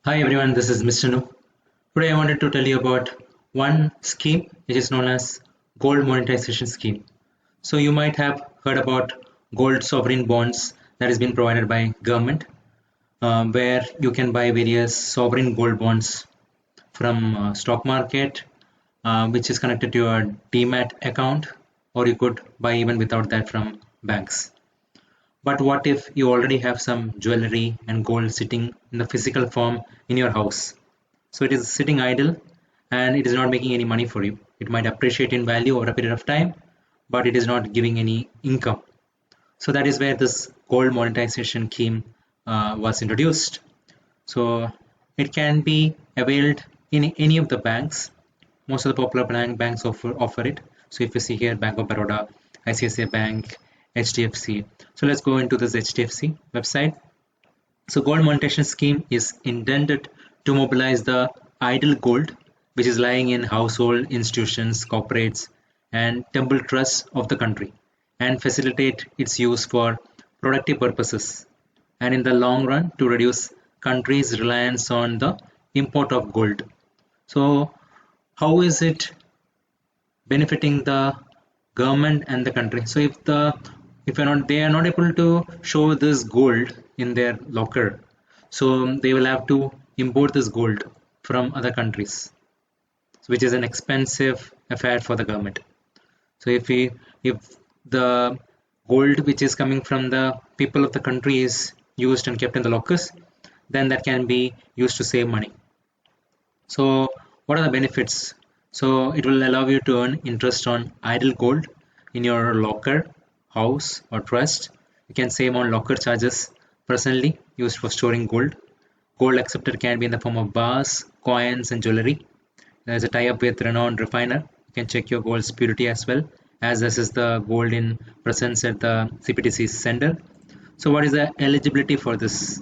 Hi everyone, this is Mr. Nu. Today I wanted to tell you about one scheme which is known as Gold Monetization Scheme. So you might have heard about gold sovereign bonds that has been provided by government, where you can buy various sovereign gold bonds from stock market, which is connected to your demat account, or you could buy even without that from banks. But what if you already have some jewelry and gold sitting in the physical form in your house? So it is sitting idle and it is not making any money for you. It might appreciate in value over a period of time, but it is not giving any income. So that is where this gold monetization scheme was introduced. So it can be availed in any of the banks. Most of the popular banks offer it. So if you see here, Bank of Baroda, ICICI Bank, HDFC. So let's go into this HDFC website. So gold monetization scheme is intended to mobilize the idle gold which is lying in household, institutions, corporates, and temple trusts of the country and facilitate its use for productive purposes and in the long run to reduce countries' reliance on the import of gold. So how is it benefiting the government and the country? So if they are not able to show this gold in their locker, so they will have to import this gold from other countries, which is an expensive affair for the government. So if the gold which is coming from the people of the country is used and kept in the lockers, then that can be used to save money. So what are the benefits? So it will allow you to earn interest on idle gold in your locker, house, or trust. You can save on locker charges presently used for storing gold. Gold accepted can be in the form of bars, coins, and jewelry. There is a tie-up with renowned refiner. You can check your gold's purity as well, as this is the gold in presence at the CPTC center. So what is the eligibility for this?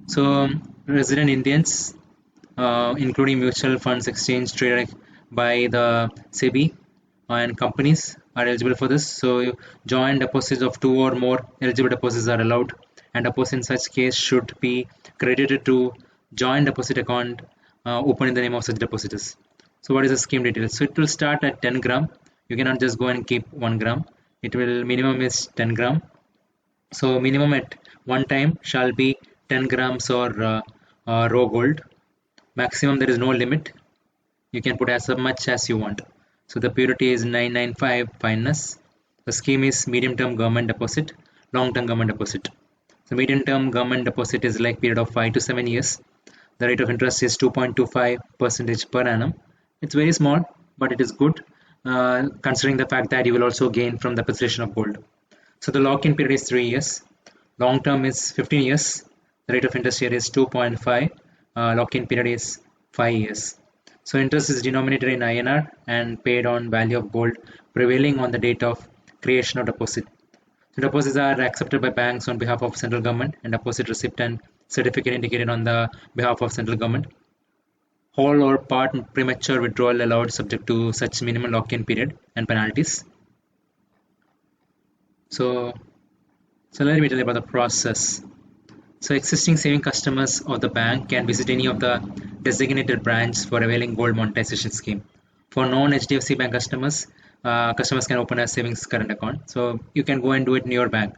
So resident Indians, including mutual funds exchange traded by the SEBI and companies, are eligible for this. So joint deposits of two or more eligible deposits are allowed, and deposits in such case should be credited to joint deposit account open in the name of such depositors. So what is the scheme details? So it will start at 10 gram. You cannot just go and keep 1 gram. It will minimum is 10 gram. So minimum at one time shall be 10 grams or raw gold. Maximum there is no limit. You can put as much as you want. So the purity is 995 fineness. The scheme is medium term government deposit, long term government deposit. So medium term government deposit is like period of 5 to 7 years. The rate of interest is 2.25% per annum. It's very small, but it is good considering the fact that you will also gain from the possession of gold. So the lock-in period is 3 years. Long term is 15 years. The rate of interest here is 2.5. Lock-in period is 5 years. So interest is denominated in INR and paid on value of gold prevailing on the date of creation of deposit. So deposits are accepted by banks on behalf of central government, and deposit receipt and certificate indicated on the behalf of central government. Whole or part premature withdrawal allowed subject to such minimum lock-in period and penalties. So let me tell you about the process. So existing saving customers of the bank can visit any of the designated branches for availing gold monetization scheme. For non-HDFC bank customers, customers can open a savings current account. So you can go and do it in your bank.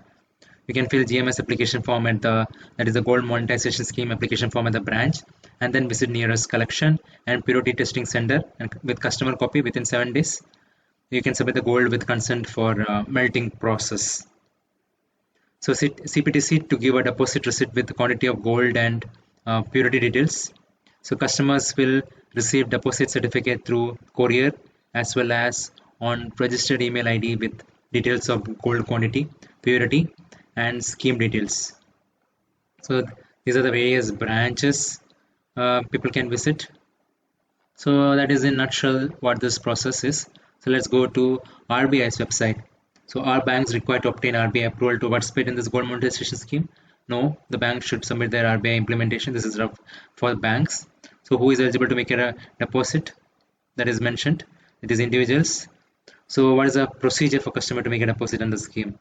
You can fill GMS application form at that is the gold monetization scheme application form at the branch, and then visit nearest collection and purity testing center and with customer copy within 7 days. You can submit the gold with consent for melting process. So CPTC to give a deposit receipt with the quantity of gold and purity details. So customers will receive deposit certificate through courier as well as on registered email ID with details of gold quantity, purity, and scheme details. So these are the various branches people can visit. So that is in a nutshell what this process is. So let's go to RBI's website. So are banks required to obtain RBI approval to participate in this gold monetization scheme? No, the bank should submit their RBI implementation. This is for banks. So who is eligible to make a deposit? That is mentioned. It is individuals. So what is the procedure for customer to make a deposit in the scheme?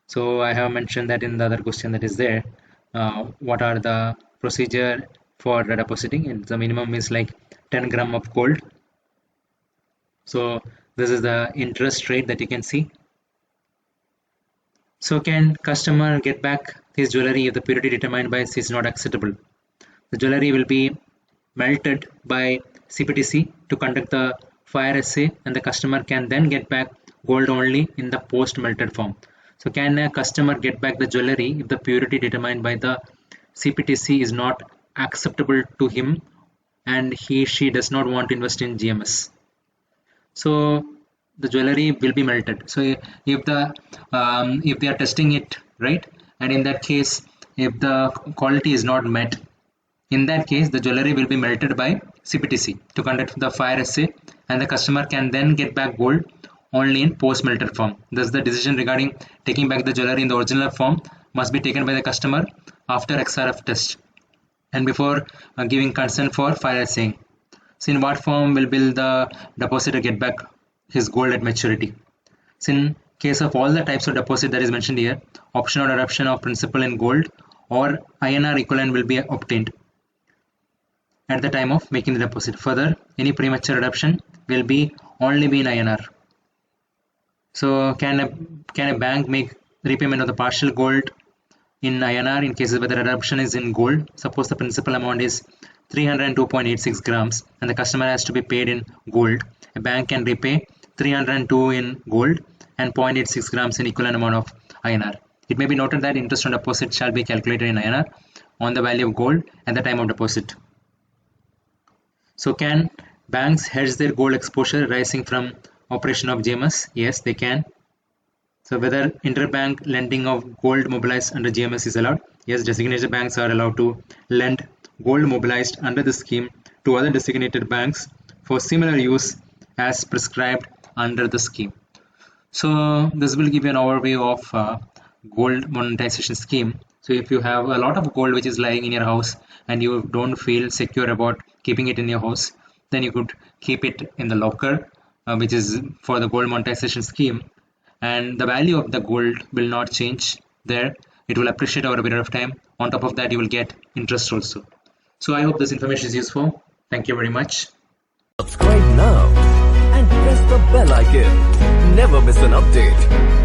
So I have mentioned that in the other question that is there. What are the procedure for depositing, and the minimum is like 10 gram of gold. So this is the interest rate that you can see. So can customer get back his jewelry if the purity determined by C is not acceptable? The jewelry will be melted by CPTC to conduct the fire assay, and the customer can then get back gold only in the post melted form. So can a customer get back the jewelry if the purity determined by the CPTC is not acceptable to him and she does not want to invest in GMS? So the jewelry will be melted. So if they are testing it, right, and in that case if the quality is not met, in that case the jewelry will be melted by CPTC to conduct the fire assay, and the customer can then get back gold only in post melted form. Thus the decision regarding taking back the jewelry in the original form must be taken by the customer after XRF test and before giving consent for fire assaying. So in what form will the depositor get back his gold at maturity? So in case of all the types of deposit that is mentioned here, option or adoption of principal in gold or INR equivalent will be obtained at the time of making the deposit. Further, any premature adoption will be only be in INR. So can a bank make repayment of the partial gold in INR in cases where the adoption is in gold? Suppose the principal amount is 302.86 grams and the customer has to be paid in gold. A bank can repay 302 in gold and 0.86 grams in equivalent amount of INR. It may be noted that interest on deposit shall be calculated in INR on the value of gold at the time of deposit. So can banks hedge their gold exposure arising from operation of GMS? Yes, they can. So whether interbank lending of gold mobilized under GMS is allowed? Yes, designated banks are allowed to lend gold mobilized under the scheme to other designated banks for similar use as prescribed under the scheme. So this will give you an overview of gold monetization scheme. So if you have a lot of gold which is lying in your house and you don't feel secure about keeping it in your house, then you could keep it in the locker, which is for the gold monetization scheme, and the value of the gold will not change there. It will appreciate over a period of time. On top of that, you will get interest also. So I hope this information is useful. Thank you very much. Subscribe now and press the bell icon. Never miss an update.